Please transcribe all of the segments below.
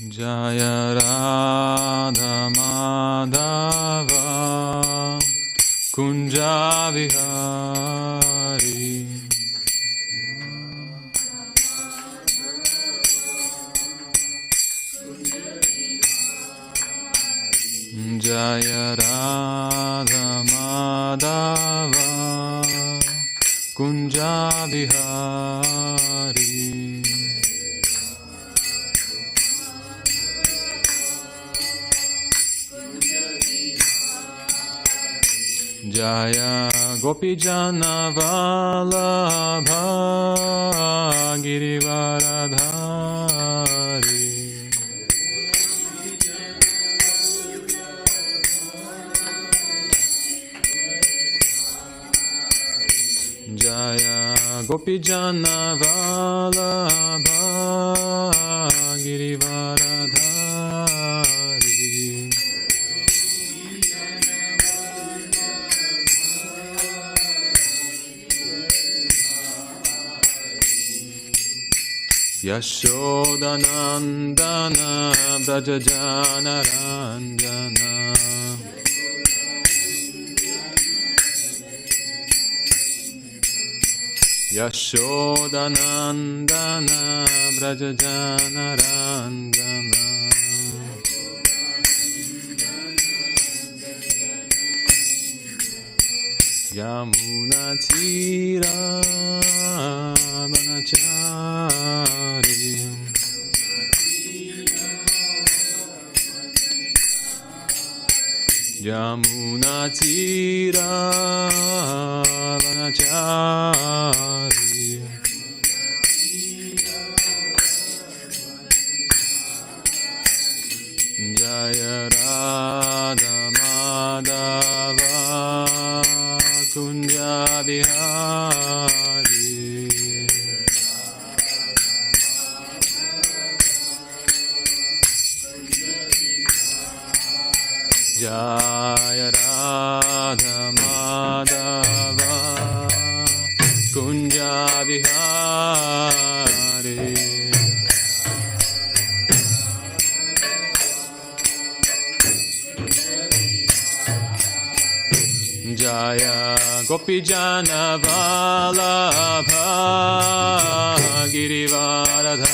Jaya Radha Madhava Kunja Vihari Jaya Radha Madhava Kunja Vihari Jaya Gopijana Vallabha Girivaradhari Jaya Gopijana Vallabha Girivaradhari Yashodanandana Brajajana Ranjana Yashodanandana Brajajana Ranjana Yamuna Tira Vanachari Yamuna Tira Vanachari Jaya Radha Madhava Kunja Vihari Jaya Radha Madhava Kunja Vihari Jaya Gopijana Vallabha Girivaradhari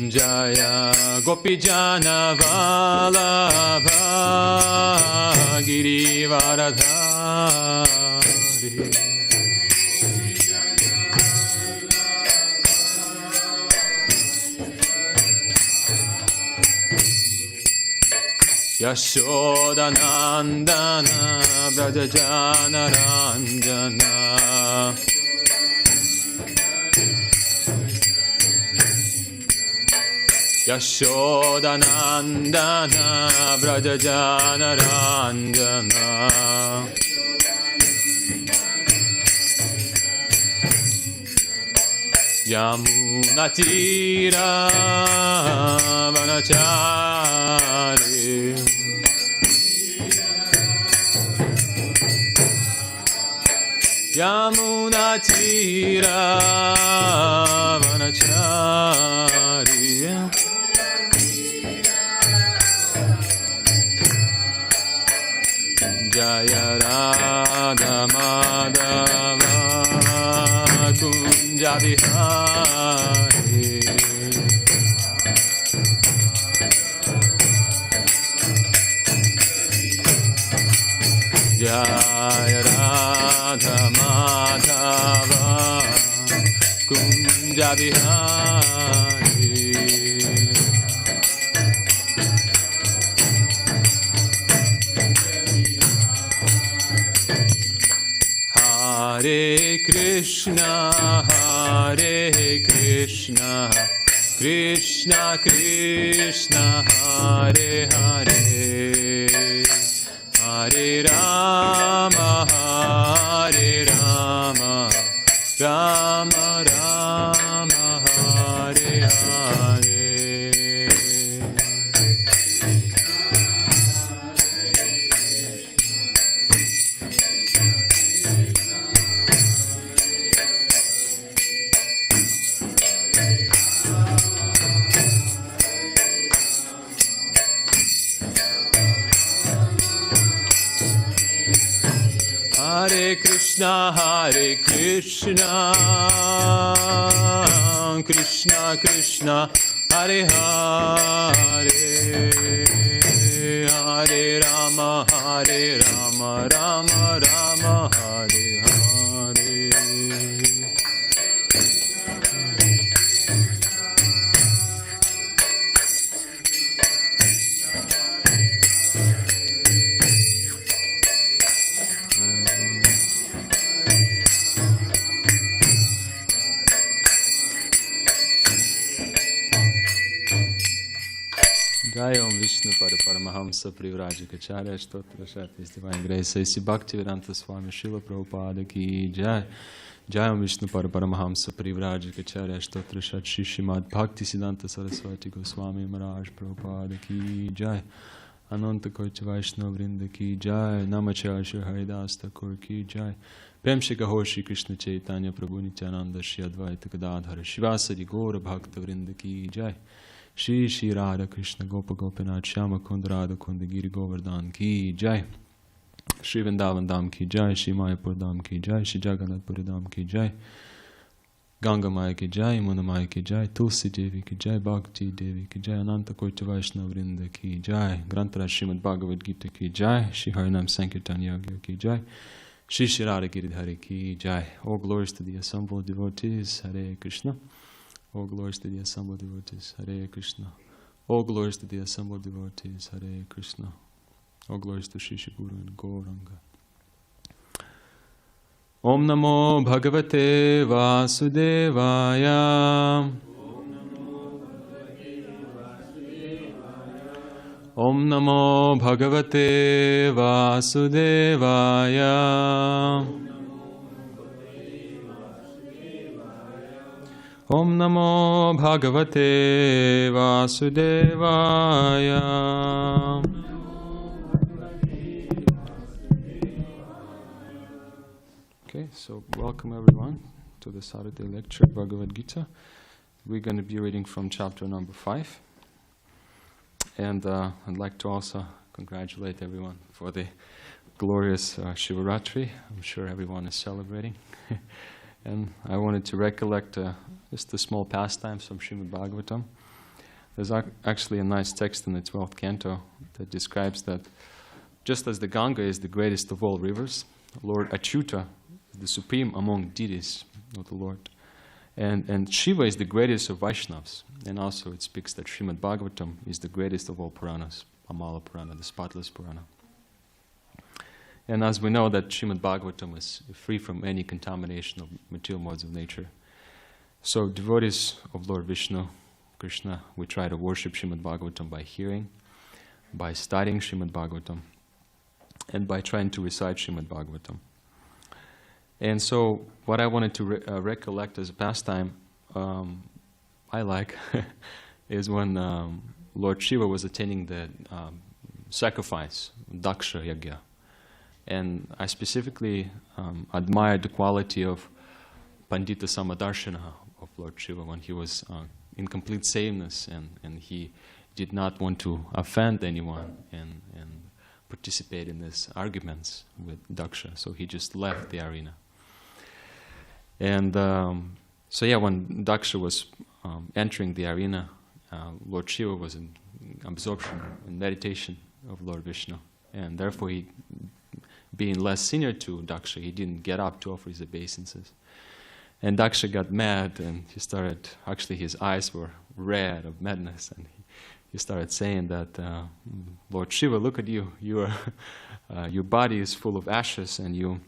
Jaya Gopijana Vallabha Girivaradhari Yashodanandana Brajajana Ranjana Yashodanandana Brajajana Ranjana Yamuna Tira Vanachari Yamuna Tira Vanachari Jaya Radha Madhava Kunja Vihari Jaya Radha Madhava Kunja Vihari Hare Krishna Krishna Krishna Hare Hare Hare Rama Rama Rama Hare Hare Krishna Krishna Hare Hare, Hare Rama Rama Rama Hare Hare. Jai Om Vishnu Pada Paramahamsa Privrajikacharya Stotra Shatis Divine Grace Saisi Bhaktivedanta Swami Srila Prabhupada Ki Jai. Jai Om Vishnu Pada Paramahamsa Privrajikacharya Stotra Shat Srimad Bhakti Siddhanta Saraswati Goswami Maharaj Prabhupada Ki Jai. Ananta Kocha Vaishnava Vrinda Ki Jai. Namacharya Shri Haridas Thakur Ki Jai. Prem Shri Gaho Shri Krishna Chaitanya Prabhu Nityananda Shri Advaita Gadadhara Shivasadi Gaura Bhakta Vrinda Ki Jai. Shri Shri Radha Krishna Gopa Gopinath Shyama Kund Radha Kund Giri Govardhan Ki Jai. Shri Vrindavan Dham Ki Jai. Shri Mayapur Dham Ki Jai. Shri Jagannath Puri Dham Ki Jai. Ganga Maya Ki Jai. Muna Maya Ki Jai. Tulsi Devi Ki Jai. Bhakti Devi Ki Jai. Ananta Koita Vaishnava Vrinda Ki Jai. Grantara Srimad Bhagavad Gita Ki Jai. Shri Harinam Sankirtan Yagya Ki Jai. Shri Shri Radha Giridhari Ki Jai. All glories to the assembled devotees. Hare Krishna. All glories to the assembled devotees, Hare Krishna. All glories to the assembled devotees, Hare Krishna. All glories to Shri Guru and Gauranga. Om Namo Bhagavate Vasudevaya. Om Namo Bhagavate Vasudevaya. Om Namo Bhagavate Vasudevaya. Okay, so welcome everyone to the Saturday lecture of Bhagavad Gita. We're going to be reading from chapter number 5. And I'd like to also congratulate everyone for the glorious Shivaratri. I'm sure everyone is celebrating. And I wanted to recollect just the small pastimes from Srimad Bhagavatam. There's actually a nice text in the 12th canto that describes that just as the Ganga is the greatest of all rivers, Lord Achyuta is the supreme among deities of the Lord. And Shiva is the greatest of Vaishnavas. And also it speaks that Srimad Bhagavatam is the greatest of all Puranas, Amala Purana, the spotless Purana. And as we know that Srimad Bhagavatam is free from any contamination of material modes of nature. So devotees of Lord Vishnu, Krishna, we try to worship Srimad Bhagavatam by hearing, by studying Srimad Bhagavatam, and by trying to recite Srimad Bhagavatam. And so what I wanted to recollect as a pastime, I like, is when Lord Shiva was attending the sacrifice, Daksha Yagya. And I specifically admired the quality of Pandita Samadarshana of Lord Shiva when he was in complete sameness and he did not want to offend anyone and participate in these arguments with Daksha. So he just left the arena. And so yeah, when Daksha was entering the arena, Lord Shiva was in absorption and meditation of Lord Vishnu. And therefore he, being less senior to Daksha, he didn't get up to offer his obeisances. And Daksha got mad and he started, actually his eyes were red of madness, and he started saying that, Lord Shiva, look at you, your body is full of ashes and you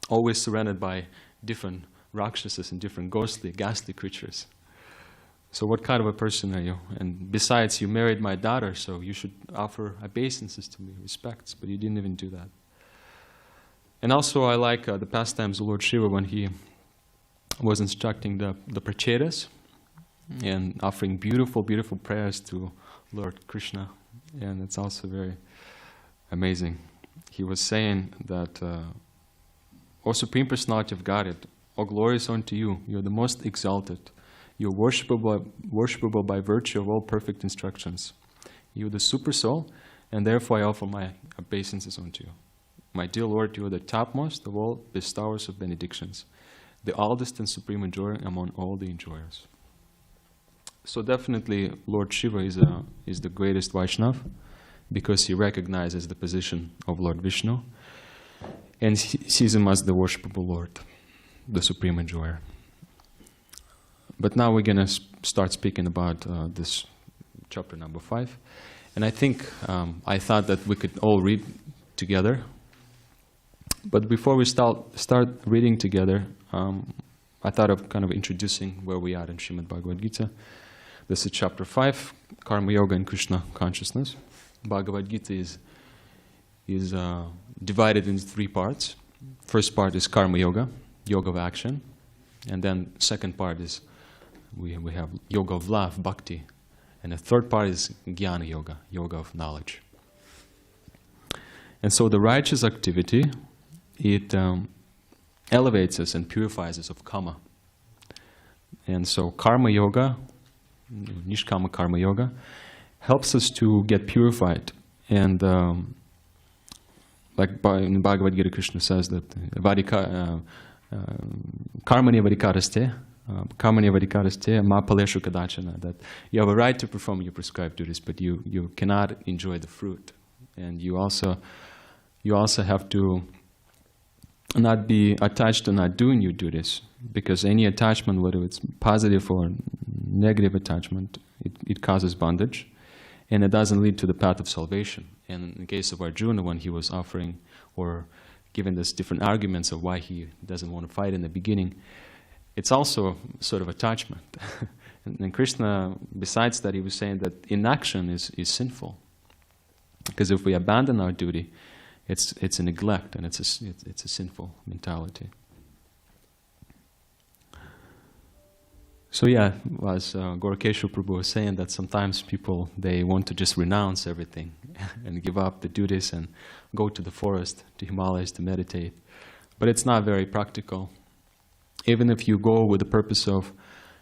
always surrounded by different rakshasas and different ghastly creatures. So what kind of a person are you? And besides, you married my daughter, so you should offer obeisances to me, respects, but you didn't even do that. And also I like the pastimes of Lord Shiva when he was instructing the pratyāhāras and offering beautiful prayers to Lord Krishna. And it's also very amazing. He was saying that, O Supreme Personality of Godhead, all glory is unto you. You are the most exalted. You are worshipable by virtue of all perfect instructions. You are the super soul, and therefore I offer my obeisances unto you. My dear Lord, you are the topmost of all bestowers of benedictions, the oldest and supreme enjoyer among all the enjoyers. So definitely Lord Shiva is the greatest Vaishnava, because he recognizes the position of Lord Vishnu and sees him as the worshipable Lord, the supreme enjoyer. But now we're going to start speaking about this chapter number 5. And I think I thought that we could all read together. But before we start reading together, I thought of kind of introducing where we are in Srimad Bhagavad Gita. This is chapter 5, Karma Yoga and Krishna Consciousness. Bhagavad Gita is divided into 3 parts. First part is Karma Yoga, Yoga of Action. And then second part is we have Yoga of Love, Bhakti. And the third part is Jnana Yoga, Yoga of Knowledge. And so the righteous activity, it elevates us and purifies us of karma. And so Karma Yoga, Nishkama Karma Yoga, helps us to get purified. And like in Bhagavad Gita, Krishna says that karmani vadikaraste, ma paleshu kadachana, that you have a right to perform your prescribed duties, but you cannot enjoy the fruit. And you also have to not be attached to not doing your duties, because any attachment, whether it's positive or negative attachment, it causes bondage, and it doesn't lead to the path of salvation. And in the case of Arjuna, when he was offering or giving us different arguments of why he doesn't want to fight in the beginning, it's also sort of attachment. And Krishna, besides that, he was saying that inaction is sinful, because if we abandon our duty, it's a neglect, and it's a sinful mentality. So yeah, as Gorakesha Prabhu was saying, that sometimes people, they want to just renounce everything and give up the duties and go to the forest, to Himalayas to meditate. But it's not very practical. Even if you go with the purpose of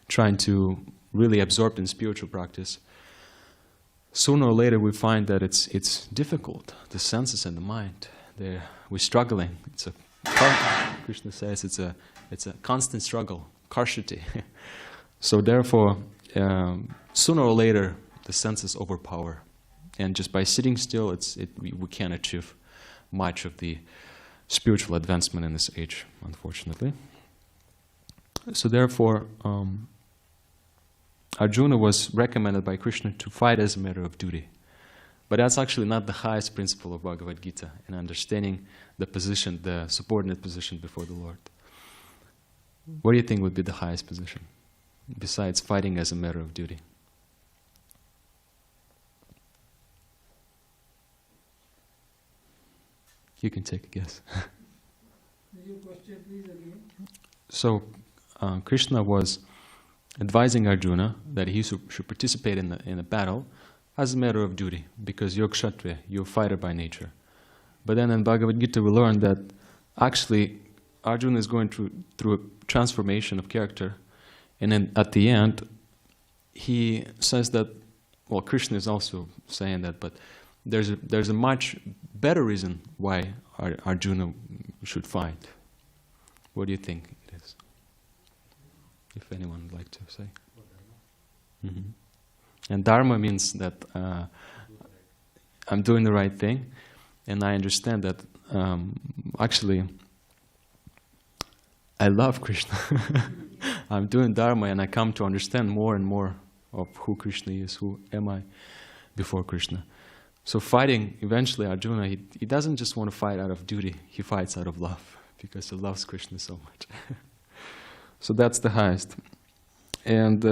trying to really absorb in spiritual practice, sooner or later we find that it's difficult. The senses and the mind, we're struggling. Krishna says it's a constant struggle, karshati. So therefore, sooner or later, the senses overpower, and just by sitting still, we can't achieve much of the spiritual advancement in this age, unfortunately. So therefore, Arjuna was recommended by Krishna to fight as a matter of duty. But that's actually not the highest principle of Bhagavad Gita in understanding the position, the subordinate position before the Lord. What do you think would be the highest position, besides fighting as a matter of duty? You can take a guess. Your question, please, again. So, Krishna was advising Arjuna that he should participate in a battle as a matter of duty, because you're kshatriya, you're a fighter by nature. But then in Bhagavad Gita we learn that actually Arjuna is going through a transformation of character, and then at the end he says that, well, Krishna is also saying that, but there's a much better reason why Arjuna should fight. What do you think it is? If anyone would like to say. Mm-hmm. And dharma means that I'm doing the right thing, and I understand that actually I love Krishna. I'm doing dharma, and I come to understand more and more of who Krishna is, who am I before Krishna. So fighting, eventually Arjuna, he doesn't just want to fight out of duty, he fights out of love, because he loves Krishna so much. So that's the highest. And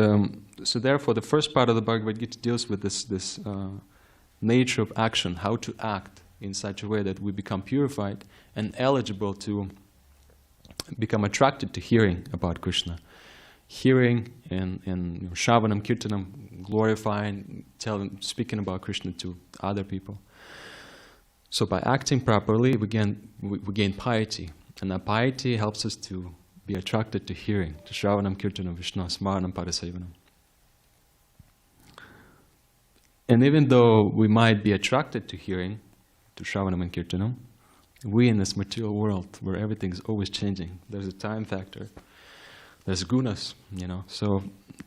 so therefore the first part of the Bhagavad Gita deals with this nature of action, how to act in such a way that we become purified and eligible to become attracted to hearing about Krishna. Hearing and Shravanam, Kirtanam, glorifying, speaking about Krishna to other people. So by acting properly, we gain piety, and that piety helps us to be attracted to hearing, to Shravanam, Kirtanam, Vishnu, Smaranam, Parasevanam. And even though we might be attracted to hearing, to Shravanam and Kirtanam, We in this material world where everything is always changing, there's a time factor, there's gunas, So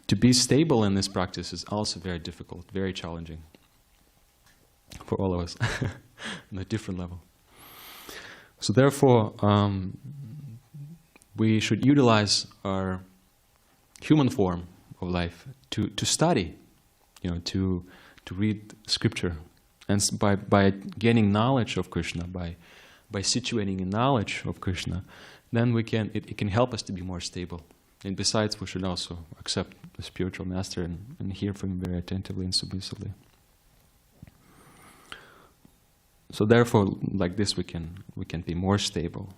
to be stable in this practice is also very difficult, very challenging for all of us on a different level. So therefore, we should utilize our human form of life to study, to read scripture, and by gaining knowledge of Krishna, by situating in knowledge of Krishna, then it can help us to be more stable. And besides, we should also accept the spiritual master and hear from him very attentively and submissively. So therefore, like this, we can be more stable,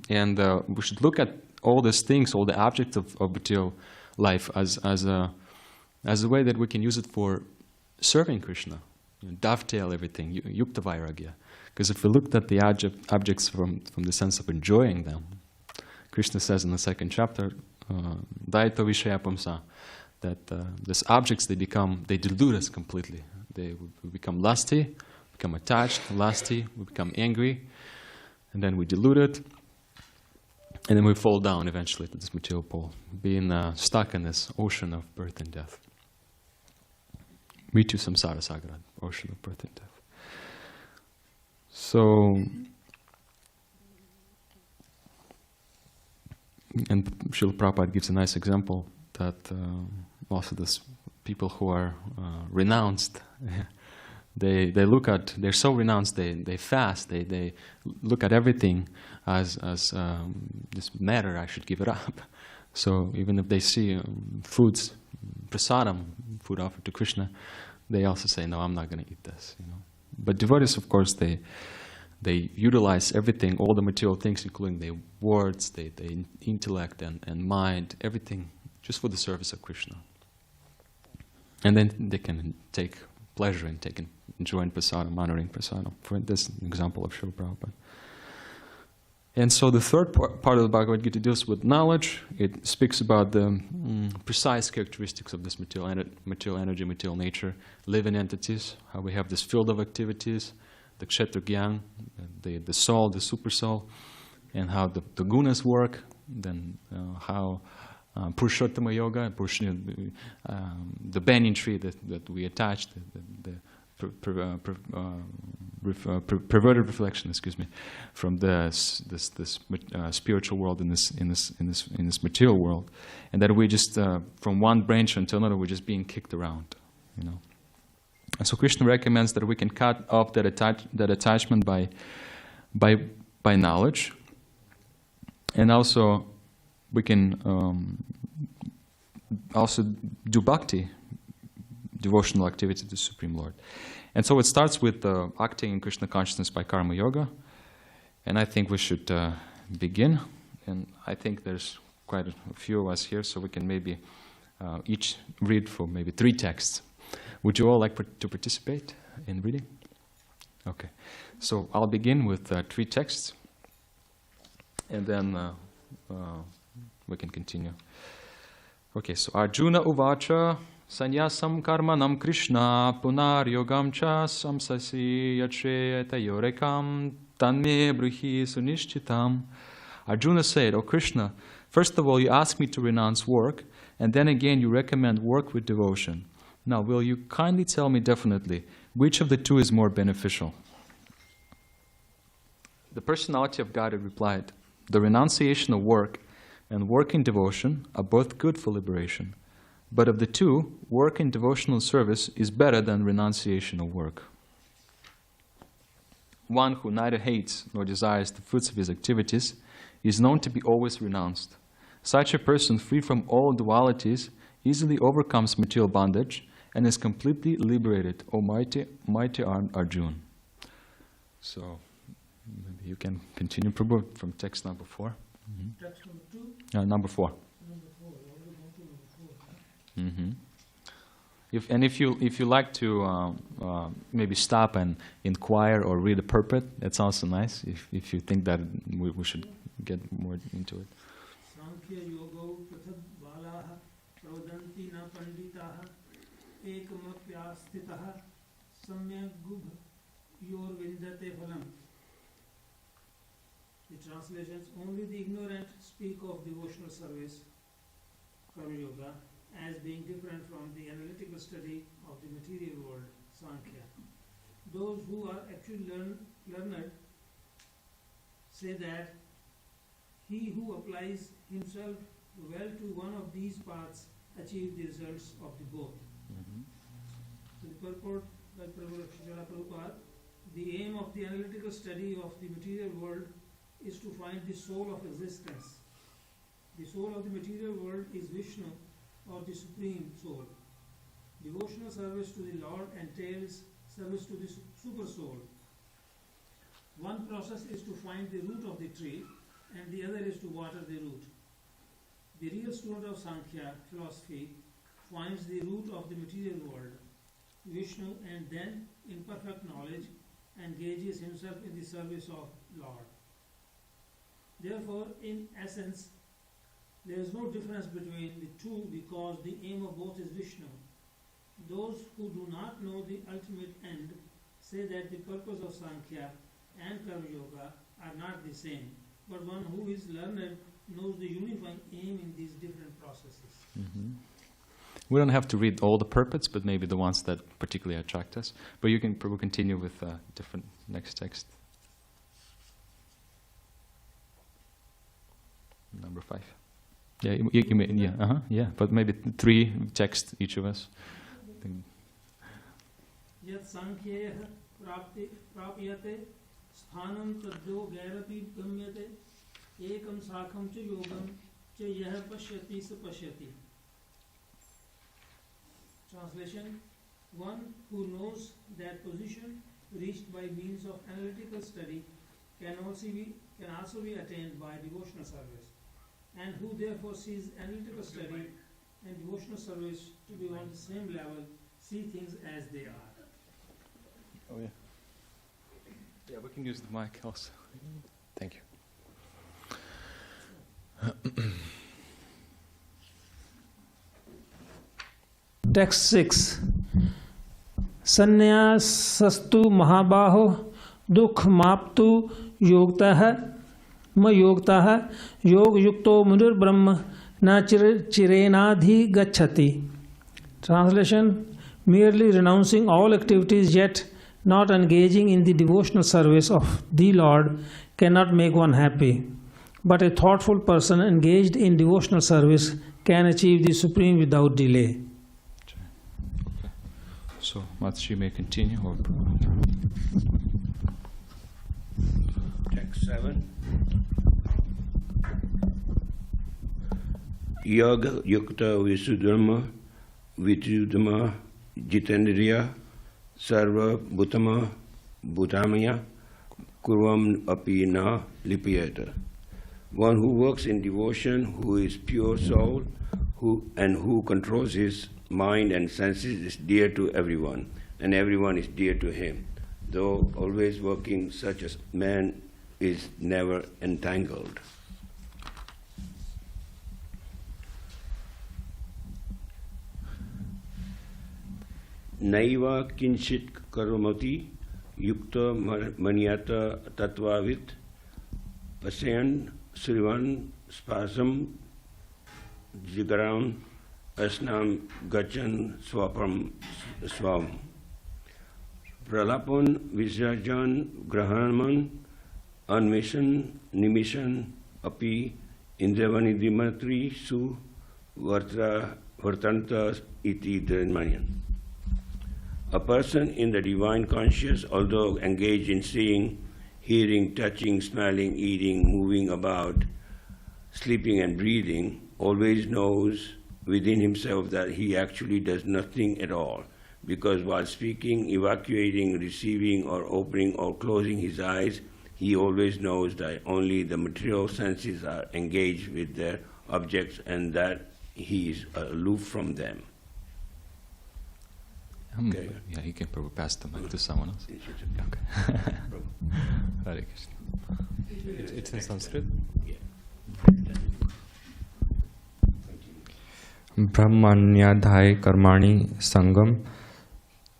and we should look at all these things, all the objects of material life, as a way that we can use it for serving Krishna, dovetail everything, yukta vairagya. Because if we looked at the objects from the sense of enjoying them, Krishna says in the second chapter, daito vishaya pumsa, that these objects they delude us completely. We become lusty, become attached, lusty, we become angry, and then we dilute it, and then we fall down eventually to this material pole, being stuck in this ocean of birth and death. Mritu samsara sagara, ocean of birth and death. So, and Srila Prabhupada gives a nice example that also these people who are renounced, they're so renounced, they fast, they look at everything as this matter, I should give it up. So even if they see foods, prasadam, food offered to Krishna, they also say, no, I'm not going to eat this. But devotees, of course, they utilize everything, all the material things, including their words, their intellect and mind, everything, just for the service of Krishna. And then they can take pleasure in enjoying prasadam, honoring prasadam. For this example of Srila Prabhupada. And so the third part of the Bhagavad Gita deals with knowledge. It speaks about the precise characteristics of this material energy, material nature, living entities, how we have this field of activities, the kshetra gyan, the soul, the super soul, and how the gunas work, then how Purushottama Yoga, the banyan tree that we attach, the perverted reflection, from this spiritual world in this material world, and that we just from one branch until another, we're just being kicked around, And so Krishna recommends that we can cut off that attachment by knowledge, and also we can also do bhakti, devotional activity to the Supreme Lord. And so it starts with acting in Krishna consciousness by karma yoga. And I think we should begin. And I think there's quite a few of us here, so we can maybe each read for maybe 3 texts. Would you all like to participate in reading? Okay. So I'll begin with 3 texts. And then we can continue. Okay, so Arjuna uvacha sanyasam karmanam Krishna punar yogam cha samsasi yatre tayorekam tanme bruhi sunishchitam. Arjuna said, O Krishna, first of all you ask me to renounce work, and then again you recommend work with devotion. Now will you kindly tell me definitely which of the 2 is more beneficial? The personality of God replied, the renunciation of work and work in devotion are both good for liberation. But of the 2, work in devotional service is better than renunciation of work. One who neither hates nor desires the fruits of his activities is known to be always renounced. Such a person, free from all dualities, easily overcomes material bondage and is completely liberated, O mighty Arjuna. So, maybe you can continue, Prabhu, from text number 4. Mm-hmm. Text number 2? Number 4. Number 4. Already gone to number 4. Mm-hmm. If you like to maybe stop and inquire or read a purport, that's also nice. If you think that we should get more into it. Sankhya yogo prathad balaha pravadanti na panditaha ekamapyastitaha samyak gubh yor vindate phalam. The translations: only the ignorant speak of devotional service, Karma Yoga, as being different from the analytical study of the material world, Sankhya. Those who are actually learned say that he who applies himself well to one of these paths achieves the results of the both. So the purport by Srila Prabhupada, the aim of the analytical study of the material world is to find the soul of existence. The soul of the material world is Vishnu, or the Supreme Soul. Devotional service to the Lord entails service to the Super Soul. One process is to find the root of the tree, and the other is to water the root. The real student of Sankhya philosophy finds the root of the material world, Vishnu, and then, in perfect knowledge, engages himself in the service of Lord. Therefore, in essence, there is no difference between the two because the aim of both is Vishnu. Those who do not know the ultimate end say that the purpose of Sankhya and Karma Yoga are not the same, but one who is learned knows the unifying aim in these different processes. We don't have to read all the purports, but maybe the ones that particularly attract us. But you can probably continue with different next text. Number 5. Yeah, you may, yeah, but maybe 3 texts each of us. Yat sankhyeha prapyate sthanam tadyo gairapi gamyate ekam sakham cha yogam cha yah pashyati sa pashyati. Translation: one who knows that position reached by means of analytical study can also be attained by devotional service, and who therefore sees analytical study and devotional service to be on the same level, see things as they are. Oh yeah. Yeah, we can use the mic also. Thank you. Text 6. Sannyāsastu mahabāho dukh māptu yogtaha ma yogtaha yog yukto munir brahma na chirenādhi gacchati. Translation: merely renouncing all activities yet not engaging in the devotional service of the Lord cannot make one happy. But a thoughtful person engaged in devotional service can achieve the Supreme without delay. So, Matsuji may continue. Or Text 7. Yoga yukta visudharma vichudama jitendriya sarva bhutama bhutamaya kurvam api na lipiyata. One who works in devotion, who is pure soul, who controls his mind and senses, is dear to everyone, and everyone is dear to him. Though always working, such a man is never entangled. Naiva kinchit karomati yukta manyata tatvavit pasayan srivan spasam jigaram asnam gachan swapam swam pralapon visrajan grahaman anmishan nimishan api indravani Dimitri su vartanta iti dharmanyan. A person in the divine conscious, although engaged in seeing, hearing, touching, smelling, eating, moving about, sleeping and breathing, always knows within himself that he actually does nothing at all, because while speaking, evacuating, receiving, or opening or closing his eyes, he always knows that only the material senses are engaged with their objects and that he is aloof from them. Okay. Yeah, he can probably pass the mic to someone else. Okay. Hare Krishna. It's in Sanskrit? ब्रह्मण्याध्याय कर्माणि संगम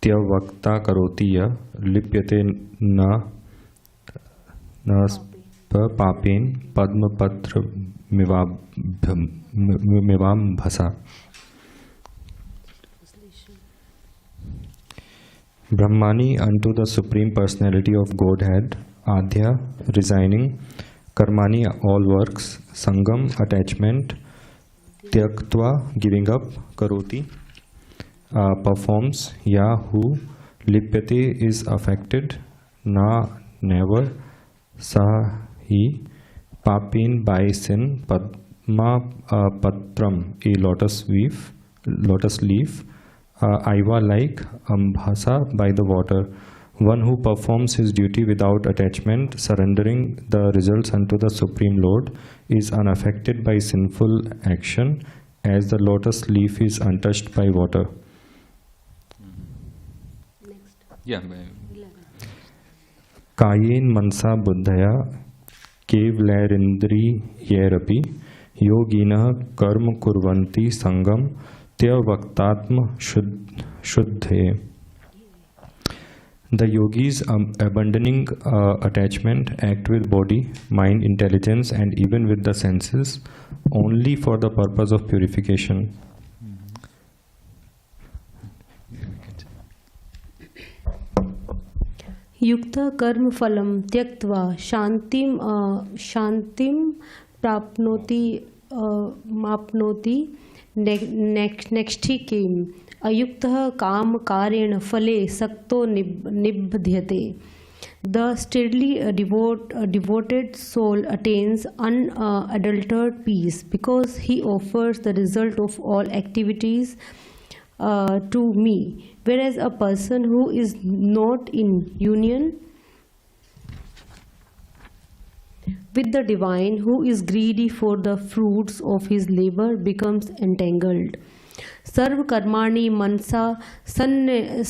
त्यवक्ता करोति य लिप्यते न papin padmapatra mivam bhasa. Brahmani unto the Supreme Personality of Godhead, Adhya, resigning, Karmani, all works, Sangam, attachment, Tyaktva, giving up, Karoti, performs, Ya, who, Lipyate, is affected, Na, never, Sa, he, Papin, by sin, Padma, Patram, a lotus leaf, Aiva, like, Ambhasa, by the water. One who performs his duty without attachment, surrendering the results unto the Supreme Lord, is unaffected by sinful action, as the lotus leaf is untouched by water. Next. Yeah. Kayen mansa buddhaya kevlairindri yerapi yogina karma kurvanti sangam tyavaktatma shuddhe. The yogis, abandoning attachment, act with body, mind, intelligence, and even with the senses, only for the purpose of purification. Yukta karma phalam tyaktva shantim prapnoti mapnoti nextikim ayuktah kam karyena phale sakto nibbdhyate. The steadily devoted soul attains unadulterated peace because he offers the result of all activities to me, whereas a person who is not in union with the divine, who is greedy for the fruits of his labor, becomes entangled. Sarva karmani mansa sannyayaste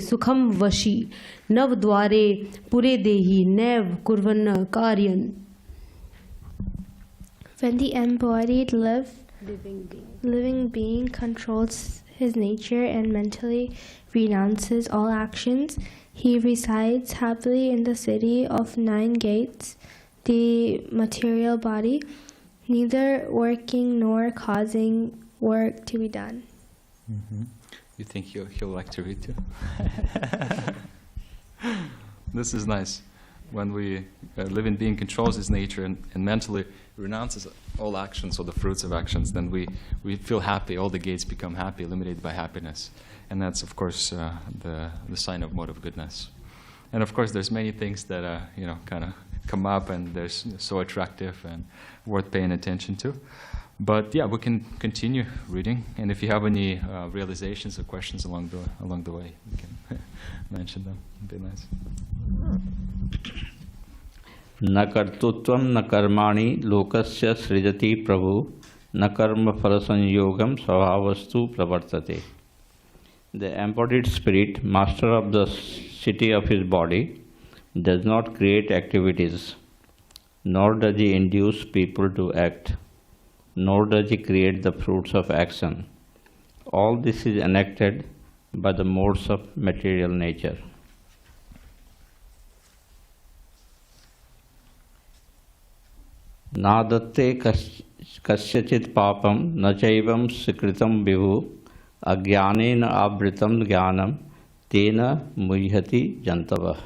sukham vashi nav dware pure dehi nev kurvan karyan. When the embodied living being controls his nature and mentally renounces all actions, he resides happily in the city of 9 gates, the material body, neither working nor causing work to be done. Mm-hmm. You think he'll like to read too? This is nice. When we living being controls his nature and mentally renounces all actions or the fruits of actions, then we feel happy. All the gates become happy, illuminated by happiness. And that's, of course, the sign of mode of goodness. And of course, there's many things that kind of come up and they're so attractive and worth paying attention to. But yeah, we can continue reading. And if you have any realizations or questions along the way, you can mention them. It'd be nice. न कर्तृत्वं न कर्माणि लोकस्य सृजति प्रभु न कर्म फल संयोगम स्वभावस्तु प्रवर्तते. The embodied spirit, master of the city of his body, does not create activities, nor does he induce people to act, nor does he create the fruits of action. All this is enacted by the modes of material nature. नादत्ते कस्यचित् पापं न चैवं सुकृतं विभु अज्ञानेन आवृतं ज्ञानं तेन मुह्यति जन्तवः.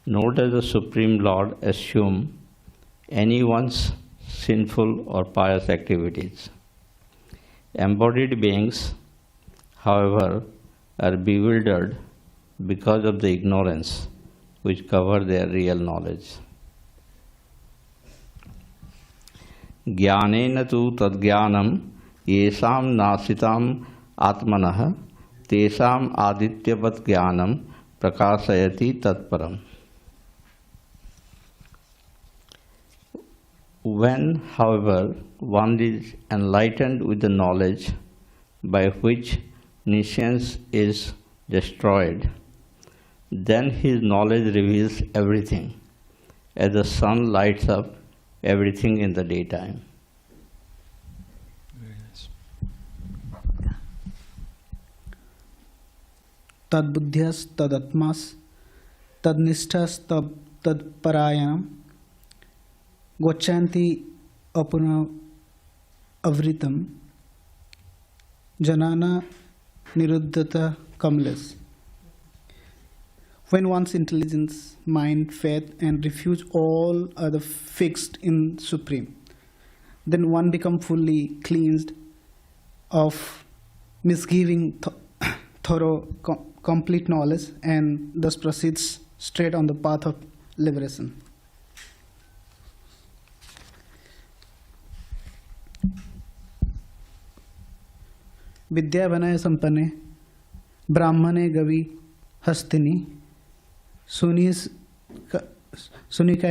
Nor does the Supreme Lord assume anyone's sinful or pious activities. Embodied beings, however, are bewildered because of the ignorance which cover their real knowledge. ज्ञानेन तु तद्ज्ञानं येषां नासिताम् आत्मनः तेषाम् आदित्यवत् ज्ञानं प्रकाशयति तत्परम्. When, however, one is enlightened with the knowledge by which nescience is destroyed, then his knowledge reveals everything, as the sun lights up everything in the daytime. Very nice. Tad buddhyas tadatmas tadnishthas tadparāyāma gochanti apuna avritam janana niruddhata kamlas. When one's intelligence, mind, faith, and refuge all other fixed in Supreme, then one becomes fully cleansed of misgiving, thorough, complete knowledge, and thus proceeds straight on the path of liberation. Vidya Vanaya Sampane Brahmane Gavi Hastini Sunika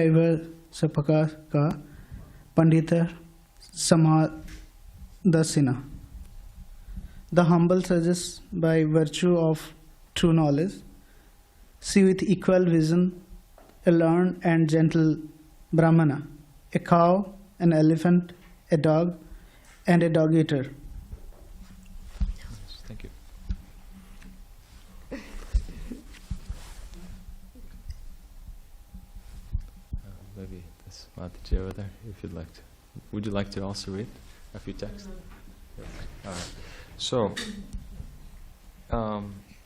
Iva Sapaka Ka Pandita Samadhasina. The humble suggests by virtue of true knowledge, see with equal vision a learned and gentle Brahmana, a cow, an elephant, a dog, and a dog-eater. Thank you. Maybe this Mataji over there, if you'd like to. Would you like to also read a few texts? Yes. All right. So,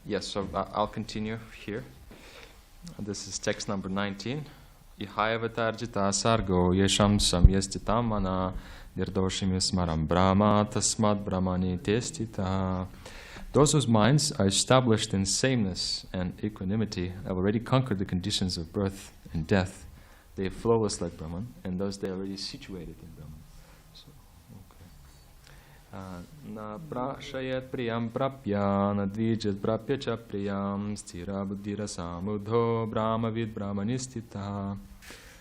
yes, so I'll continue here. This is text number 19. Ihayavatarjita sargo yesham samyastitam mana nirdoshim yasmaram brahma tasmad brahmani testita. Those whose minds are established in sameness and equanimity have already conquered the conditions of birth and death. They are flawless like Brahman, and thus they are already situated in Brahman. Na prashayat priyam prapya na dvijat prapya cha priyam stira buddhira samudho brahmavid brahmanistita.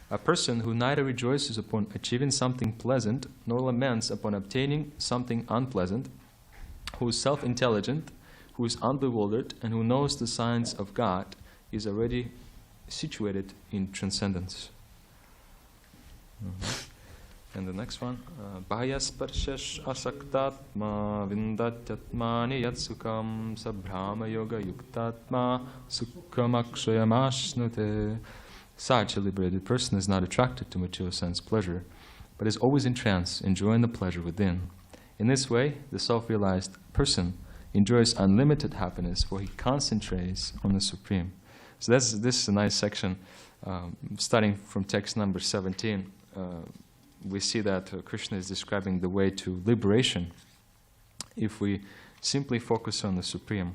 A person who neither rejoices upon achieving something pleasant nor laments upon obtaining something unpleasant, who is self-intelligent, who is unbewildered, and who knows the signs of God, is already situated in transcendence. And the next one, Bhayasparshash asaktatma vindatyatmani yatsukam sabhrama yoga yuktatma sukham akshayamashnute. Such a liberated person is not attracted to material sense pleasure, but is always in trance, enjoying the pleasure within. In this way, the self-realized person enjoys unlimited happiness, for he concentrates on the Supreme. So this is a nice section, starting from text number 17. We see that Krishna is describing the way to liberation if we simply focus on the Supreme.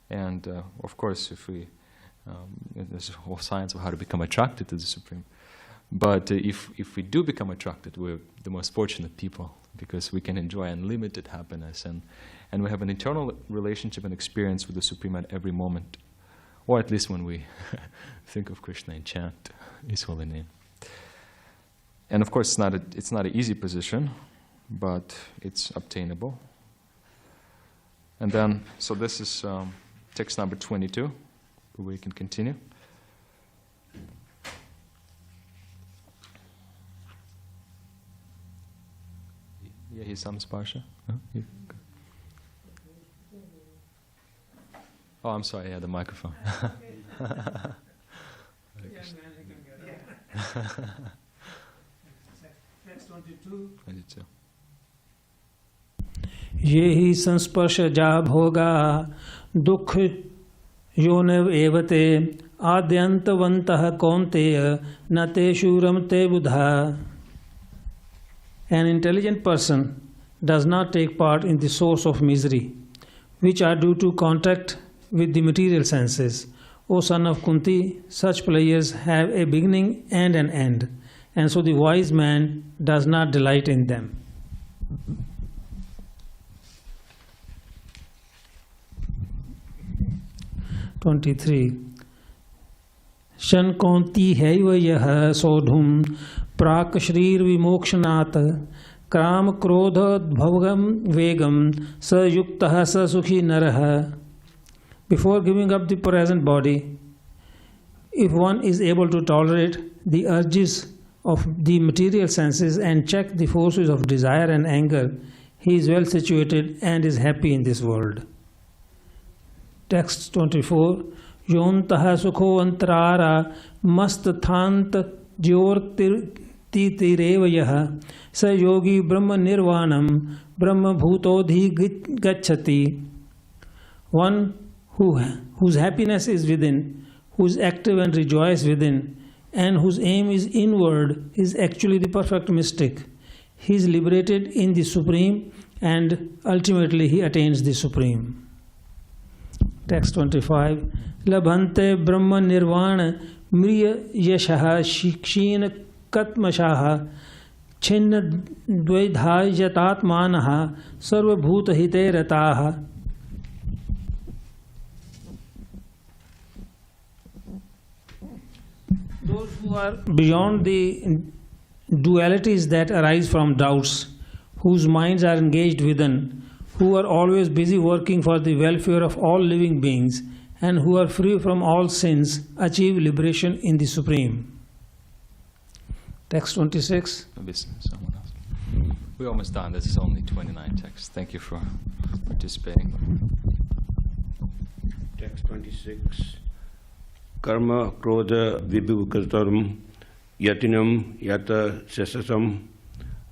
And of course, if we, there's a whole science of how to become attracted to the Supreme. But if we do become attracted, we're the most fortunate people, because we can enjoy unlimited happiness, and we have an eternal relationship and experience with the Supreme at every moment, or at least when we think of Krishna and chant His holy name. And of course, it's not an easy position, but it's obtainable. And then, so this is text number 22, where we can continue. Yeah, he's samsparsha. Huh? Oh, I'm sorry, I had the microphone. Text 22. 22. ये ही संस्पर्श जा भोगा दुख योनव एवते आद्यंतवन्तः कौन्तेय न तेषु रमते बुधा. An intelligent person does not take part in the source of misery, which are due to contact with the material senses. O son of Kunti, such pleasures have a beginning and an end, and so the wise man does not delight in them. Shankonti have यह सोढ़ुम प्राक शरीर विमोक्षनात् काम क्रोध भवगम वेगम स युक्तः स सुखी नरः. Before giving up the present body, if one is able to tolerate the urges of the material senses and check the forces of desire and anger, he is well situated and is happy in this world. Text 24. योऽन्तः सुखो अन्तरारा मस्तथान्तज्योतिरेव यः स योगी ब्रह्मनिर्वाणं ब्रह्मभूतोऽधिगच्छति. One whose happiness is within, who is active and rejoice within, and whose aim is inward, is actually the perfect mystic. He is liberated in the Supreme and ultimately he attains the Supreme. Text 25. Labhante Brahma Nirvana Mriya Yashaha Shikshina Katmashaha Chinna Dvaidhajatatmanaha Sarva Bhuta Hite Rataha. Those who are beyond the dualities that arise from doubts, whose minds are engaged within, who are always busy working for the welfare of all living beings, and who are free from all sins, achieve liberation in the Supreme. Text 26. We're almost done. This is only 29 texts. Thank you for participating. Text 26. Karma krodha vibhukartaram yatinam yata sesasam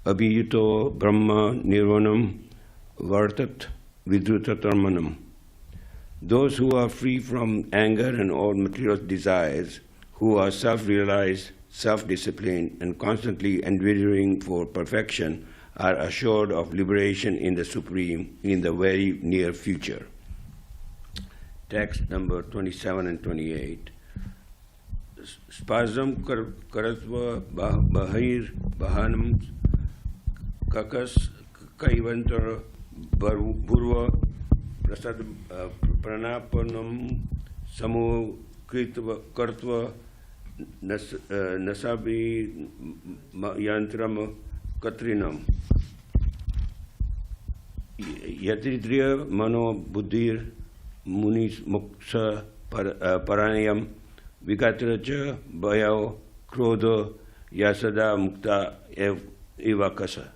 abhiyuto brahma nirvanam vartat vidrutatarmanam. Those who are free from anger and all material desires, who are self-realized, self-disciplined, and constantly endeavoring for perfection, are assured of liberation in the Supreme in the very near future. Text number 27 and 28. Spasam karatva bahir bahanam kakas kaivantar burva prasad pranapanam samo kartva nasabi yantram katrinam yatidriya mano buddhir munis moksha prāṇāyāma Vikataracha bhayo krodha yasada mukta evakasa.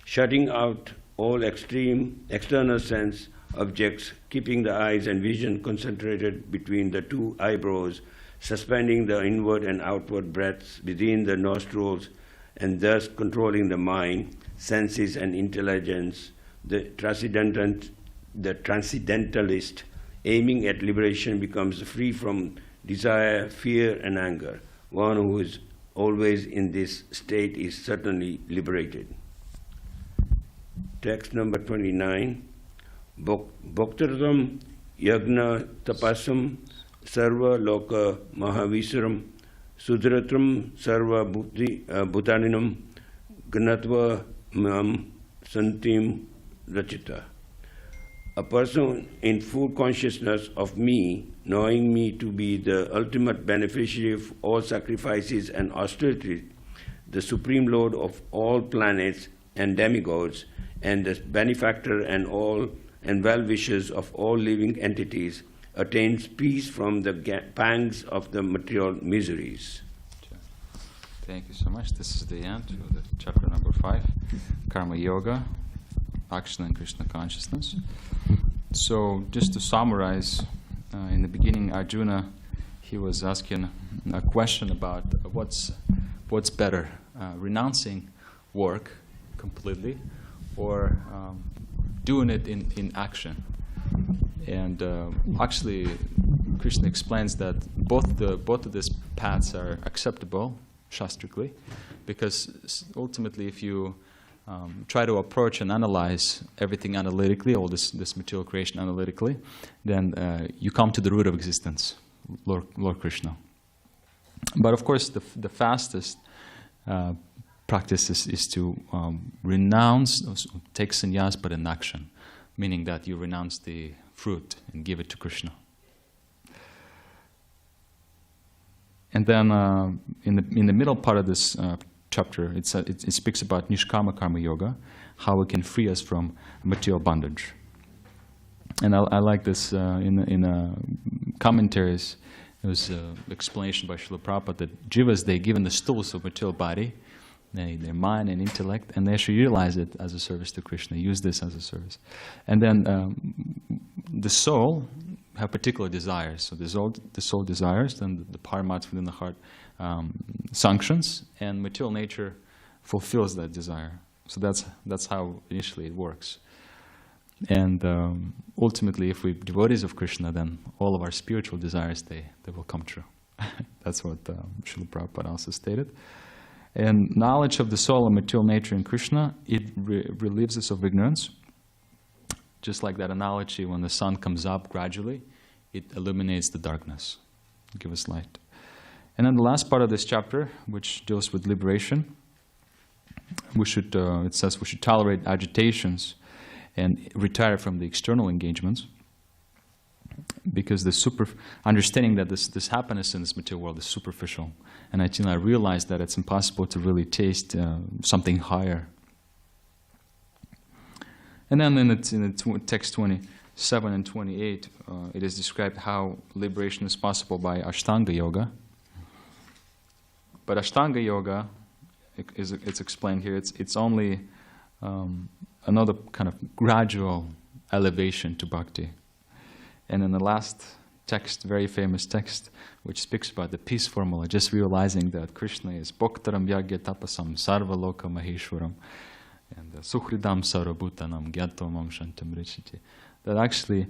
Shutting out all extreme external sense objects, keeping the eyes and vision concentrated between the two eyebrows, suspending the inward and outward breaths within the nostrils, and thus controlling the mind, senses, and intelligence, the transcendentalist, aiming at liberation, becomes free from desire, fear, and anger. One who is always in this state is certainly liberated. Text number 29. Bhaktaram yagna tapasam sarva loka mahavisaram sudratram sarva bhutaninam gnatva mam santim rachita. A person in full consciousness of me, knowing me to be the ultimate beneficiary of all sacrifices and austerities, the Supreme Lord of all planets and demigods, and the benefactor and well-wishers of all living entities, attains peace from the pangs of the material miseries. Thank you so much. This is the end of the chapter number 5, Karma Yoga, Action and Krishna Consciousness. So, just to summarize, in the beginning, Arjuna, he was asking a question about what's better, renouncing work completely, or doing it in action. And actually, Krishna explains that both of these paths are acceptable shastrically, because ultimately, if you try to approach and analyze everything analytically, all this material creation analytically, then you come to the root of existence, Lord Krishna. But of course, the fastest practice is to renounce, take sannyas, but in action, meaning that you renounce the fruit and give it to Krishna. And then in the middle part of this chapter, it speaks about Nishkama Karma Yoga, how it can free us from material bondage. And I like this in commentaries. There was an explanation by Srila Prabhupada that jivas, they're given the stools of material body, their mind and intellect, and they should utilize it as a service to Krishna, use this as a service. And then the soul, have particular desires. So the soul desires, then the paramatma within the heart sanctions, and material nature fulfills that desire. So that's how initially it works. And ultimately, if we're devotees of Krishna, then all of our spiritual desires, they will come true. That's what Srila Prabhupada also stated. And knowledge of the soul and material nature in Krishna, it relieves us of ignorance. Just like that analogy, when the sun comes up gradually, it illuminates the darkness, gives us light. And then the last part of this chapter, which deals with liberation, it says we should tolerate agitations and retire from the external engagements, because the understanding that this happiness in this material world is superficial. And I realized that it's impossible to really taste something higher. And then in text 27 and 28, it is described how liberation is possible by Ashtanga Yoga. But Ashtanga Yoga, it's explained here, it's only another kind of gradual elevation to bhakti. And in the last text, very famous text, which speaks about the peace formula, just realizing that Krishna is Bhoktaram Yagya Tapasam Sarva Loka Maheshwaram and Suhridam Sarvabhutanam Gyatvam Shantam Richiti. That actually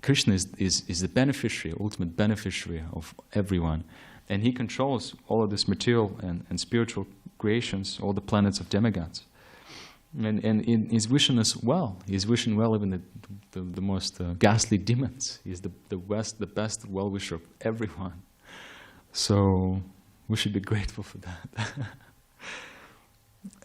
Krishna is the beneficiary, ultimate beneficiary of everyone. And he controls all of this material and spiritual creations, all the planets of demigods. And he's wishing us well. He's wishing well even the most ghastly demons. He's the best well-wisher of everyone. So we should be grateful for that.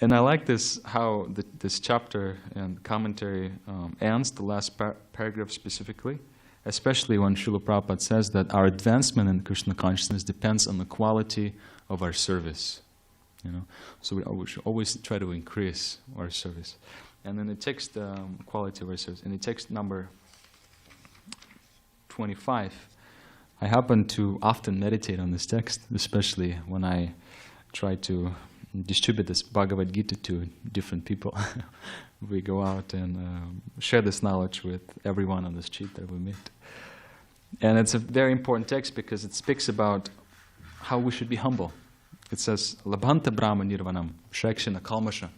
And I like this, how this chapter and commentary ends, the last paragraph specifically, especially when Srila Prabhupada says that our advancement in Krishna consciousness depends on the quality of our service. So we should always try to increase our service. And then the text, quality of our service. In the text number 25, I happen to often meditate on this text, especially when I try to distribute this Bhagavad Gita to different people. We go out and share this knowledge with everyone on the street that we meet. And it's a very important text because it speaks about how we should be humble. It says, Labhanta Brahma Nirvanam, Shrekshina Kalmasha,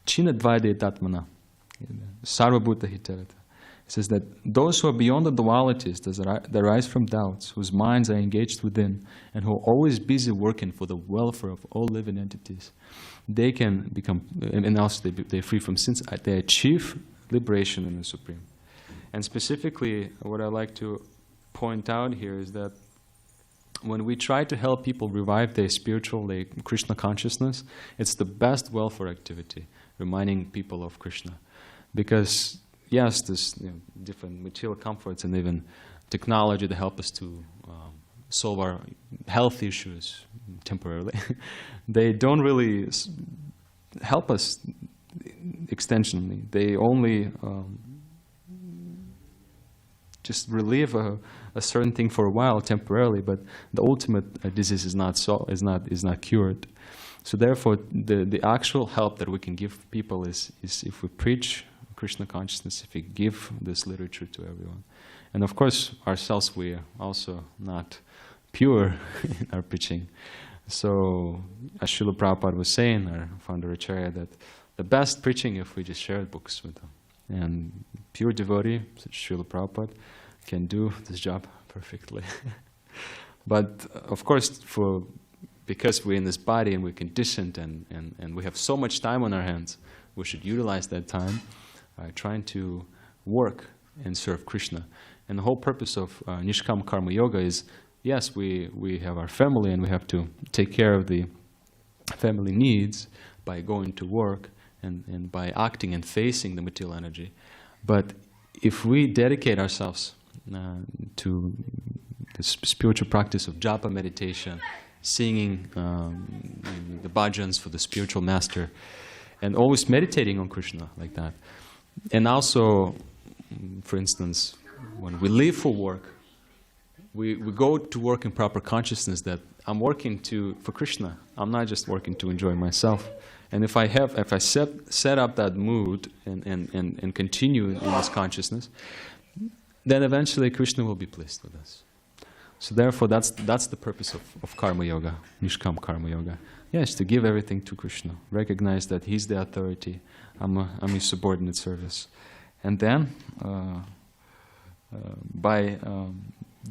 China Dvaide Tatmana, Sarvabhuta Hiterata. It says that those who are beyond the dualities that arise from doubts, whose minds are engaged within, and who are always busy working for the welfare of all living entities, they can become, and also they're free from sins, they achieve liberation in the Supreme. And specifically, what I like to point out here is that when we try to help people revive their spiritual, their Krishna consciousness, it's the best welfare activity, reminding people of Krishna. Because, yes, there's different material comforts and even technology to help us to solve our health issues temporarily. They don't really help us extensionally. They only just relieve a certain thing for a while, temporarily, but the ultimate disease is not cured. So therefore, the actual help that we can give people is if we preach Krishna consciousness, if we give this literature to everyone. And of course, ourselves, we are also not pure in our preaching. So, as Srila Prabhupada was saying, our founder Acharya, that the best preaching if we just share books with them. And pure devotee, such Srila Prabhupada, can do this job perfectly. But of course, because we're in this body and we're conditioned and we have so much time on our hands, we should utilize that time trying to work and serve Krishna. And the whole purpose of Nishkam Karma Yoga is, yes, we have our family and we have to take care of the family needs by going to work and by acting and facing the material energy. But if we dedicate ourselves to the spiritual practice of japa meditation, singing the bhajans for the spiritual master, and always meditating on Krishna like that. And also, for instance, when we leave for work, we go to work in proper consciousness that I'm working for Krishna. I'm not just working to enjoy myself. And if I set up that mood and continue in this consciousness, then eventually Krishna will be pleased with us. So therefore, that's the purpose of karma yoga, nishkam karma yoga. Yes, to give everything to Krishna, recognize that He's the authority, I'm His subordinate service, and then by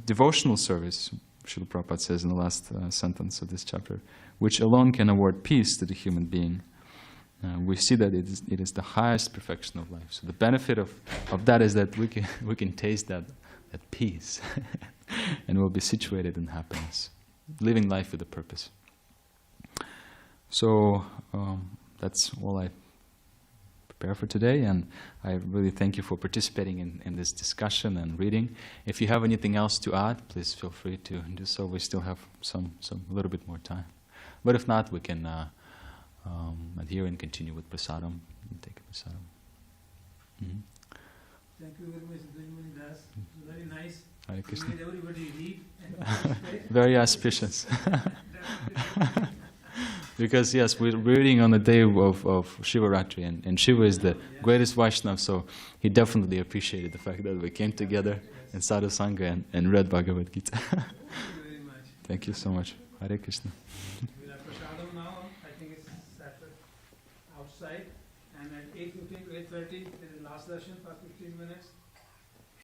devotional service, Srila Prabhupada says in the last sentence of this chapter, which alone can award peace to the human being. We see that it is the highest perfection of life. So the benefit of that is that we can taste that peace and we'll be situated in happiness, living life with a purpose. So that's all I prepare for today, and I really thank you for participating in this discussion and reading. If you have anything else to add, please feel free to do so. We still have a little bit more time. But if not, we can adhere and continue with prasadam and take prasadam. Mm-hmm. Thank you very much, Dvijamani Das. Very nice. Hare Krishna. Made everybody read and participate. Very auspicious. Because yes, we're reading on the day of Shivaratri, and Shiva is the greatest Vaishnava, so he definitely appreciated the fact that we came together in Sadhu Sangha and read Bhagavad Gita. Thank you very much. Thank you so much. Hare Krishna. We'll have prasadam now. I think it's outside. And at 8:15 to 8:30, there is last darshan for 15 minutes.